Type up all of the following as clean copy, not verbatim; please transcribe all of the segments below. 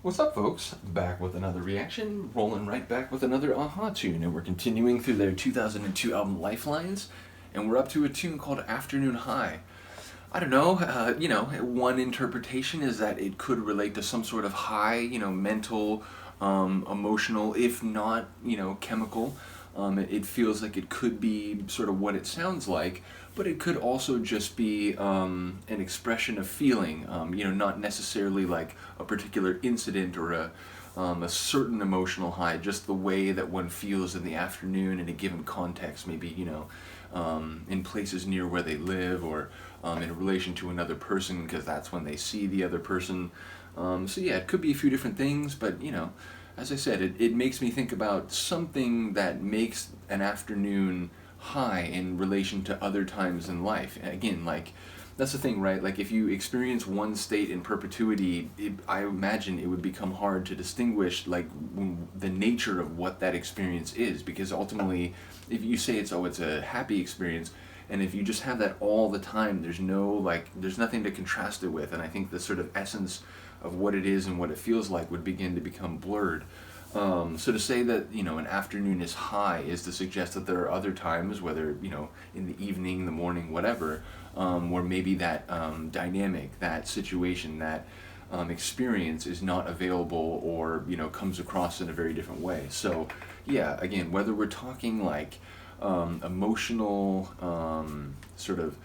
What's up, folks? Back with another reaction, rolling right back with another Aha tune, and we're continuing through their 2002 album Lifelines, and we're up to a tune called Afternoon High. I don't know, one interpretation is that it could relate to some sort of high, mental, emotional, if not, chemical. It feels like it could be sort of what it sounds like, but it could also just be an expression of feeling, not necessarily like a particular incident or a certain emotional high, just the way that one feels in the afternoon in a given context, maybe, in places near where they live or in relation to another person because that's when they see the other person. So yeah, it could be a few different things, but as I said, it makes me think about something that makes an afternoon high in relation to other times in life. Again, like, that's the thing, right? Like, if you experience one state in perpetuity, I imagine it would become hard to distinguish, like, the nature of what that experience is, because ultimately, if you say it's a happy experience, and if you just have that all the time, there's nothing to contrast it with, and I think the sort of essence of what it is and what it feels like would begin to become blurred. So to say that an afternoon is high is to suggest that there are other times, whether in the evening, the morning, whatever, where maybe that dynamic, that situation, that experience is not available or comes across in a very different way. So yeah, again, whether we're talking like emotional, sort of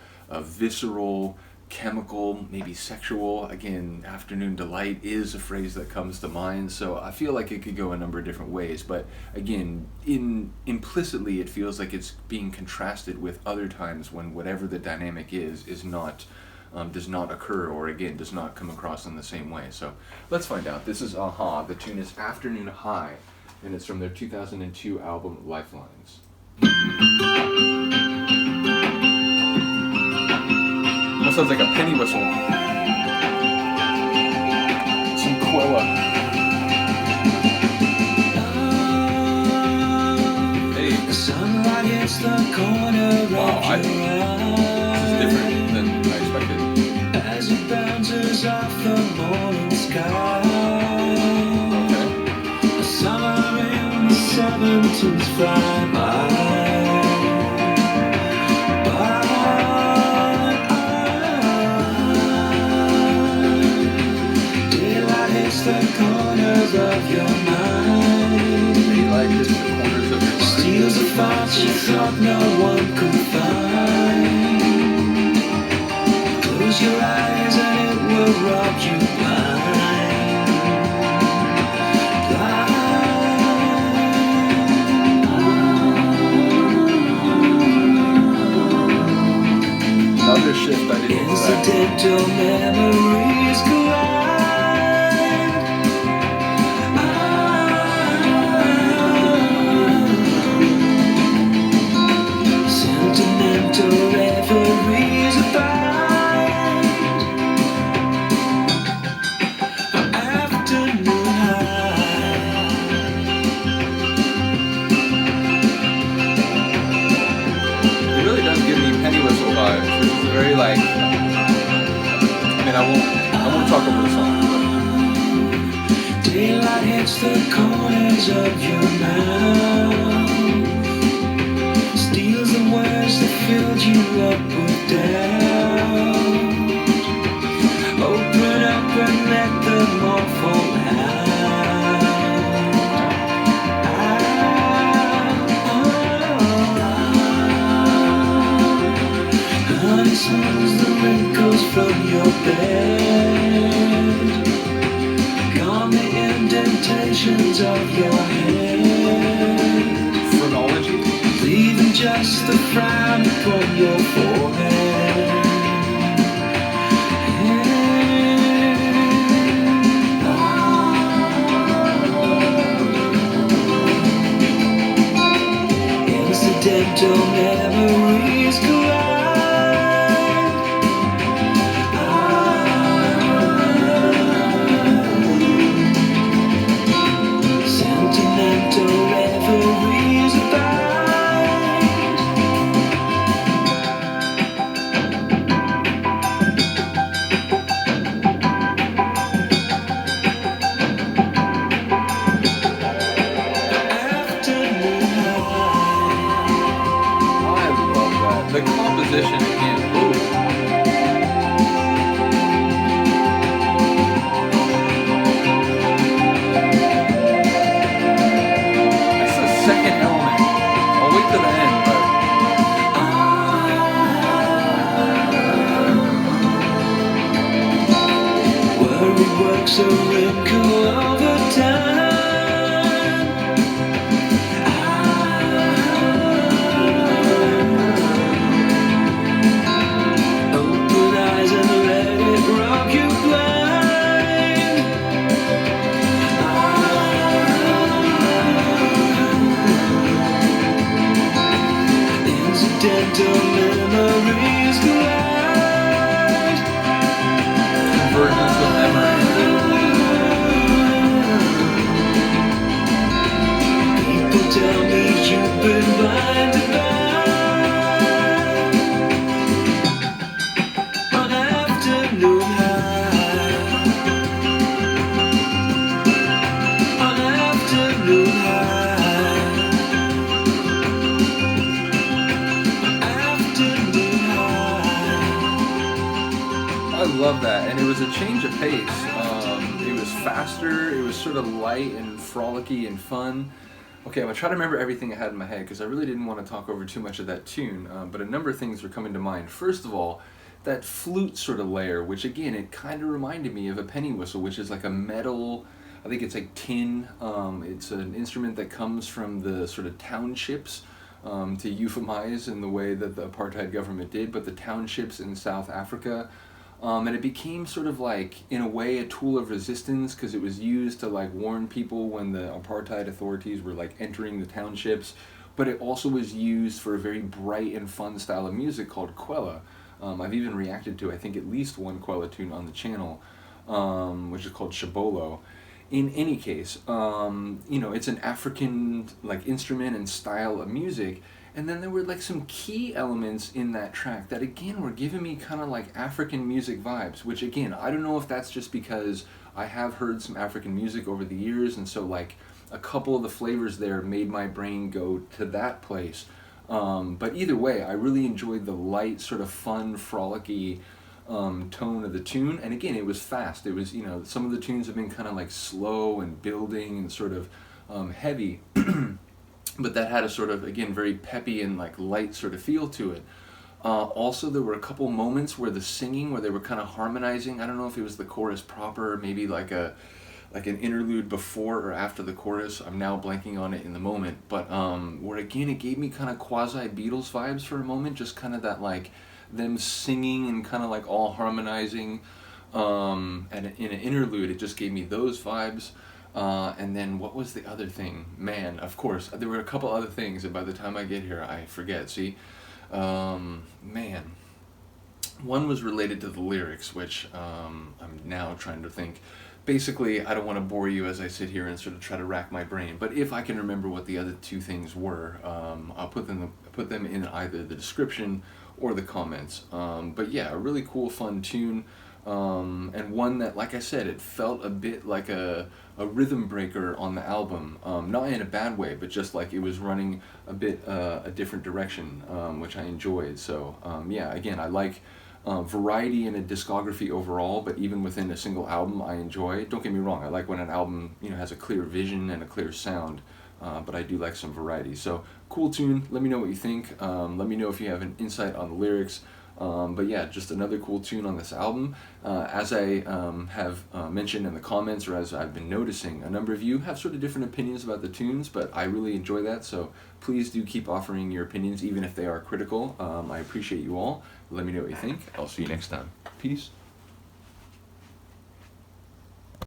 visceral, chemical, maybe sexual. Again, afternoon delight is a phrase that comes to mind, so I feel like it could go a number of different ways, but again, implicitly it feels like it's being contrasted with other times when whatever the dynamic is not does not occur, or again does not come across in the same way. So let's find out. This is Aha. The tune is Afternoon High, and it's from their 2002 album Lifelines. Almost sounds like a penny whistle. Some Quilla. Hey. Wow, this is different than I expected. As it bounces off the morning sky. Okay. A summer in the 70s fly by. The corners of your mind. Daylight hits the corners of your mind. Steals the thoughts you thought no one could find. Close your eyes and it will rob you blind. Blind. Another shift I didn't expect. Incidental memories collide. Very like, I won't talk over the song, but daylight hits the corners of your mouth, steals the words that filled you up with doubt. Open up and let them all fall out. Honey smooths the wrinkles from your bed, calm the indentations of your head. Phrenology? Leaving just the frown upon your forehead. Incidental memories collide. miracle over time. Open eyes and let it rock you blind. Incidental memories collide. Convergence of memory. People tell me you've been blind to blind. On afternoon high. On afternoon high. Afternoon high. I love that, and it was a change of pace. It was faster, it was sort of light and frolicky and fun. Okay, I'm gonna try to remember everything I had in my head because I really didn't want to talk over too much of that tune, but a number of things were coming to mind. First of all, that flute sort of layer, which again, it kind of reminded me of a penny whistle, which is like a metal, I think it's like tin. It's an instrument that comes from the sort of townships, to euphemize in the way that the apartheid government did, but the townships in South Africa. And it became sort of like, in a way, a tool of resistance because it was used to like warn people when the apartheid authorities were like entering the townships. But it also was used for a very bright and fun style of music called Kwela. I've even reacted to, I think, at least one Kwela tune on the channel, which is called Shabolo. In any case, you know, it's an African like instrument and style of music. And then there were like some key elements in that track that again were giving me kind of like African music vibes, which again, I don't know if that's just because I have heard some African music over the years, and so like a couple of the flavors there made my brain go to that place. But either way, I really enjoyed the light, sort of fun, frolicky tone of the tune. And again, it was fast. It was, you know, some of the tunes have been kind of like slow and building and sort of heavy. But that had a sort of, again, very peppy and like light sort of feel to it. Also, there were a couple moments where the singing, where they were kind of harmonizing. I don't know if it was the chorus proper, maybe like an interlude before or after the chorus. I'm now blanking on it in the moment. But where again, it gave me kind of quasi Beatles vibes for a moment, just kind of that like them singing and kind of like all harmonizing. And in an interlude, it just gave me those vibes. And then what was the other thing? Man, of course, there were a couple other things, and by the time I get here, I forget. See, man, one was related to the lyrics, which I'm now trying to think. Basically, I don't want to bore you as I sit here and sort of try to rack my brain, but if I can remember what the other two things were, I'll put them in either the description or the comments. But yeah, a really cool, fun tune. And one that, like I said, it felt a bit like a rhythm breaker on the album, not in a bad way, but just like it was running a bit a different direction, which I enjoyed. So yeah, again, I like variety in a discography overall, but even within a single album, I enjoy. Don't get me wrong, I like when an album, you know, has a clear vision and a clear sound, but I do like some variety. So cool tune. Let me know what you think. Let me know if you have an insight on the lyrics. But yeah, just another cool tune on this album. As I have mentioned in the comments, or as I've been noticing, a number of you have sort of different opinions about the tunes, but I really enjoy that, so please do keep offering your opinions, even if they are critical. I appreciate you all. Let me know what you think. I'll see you next time. Peace.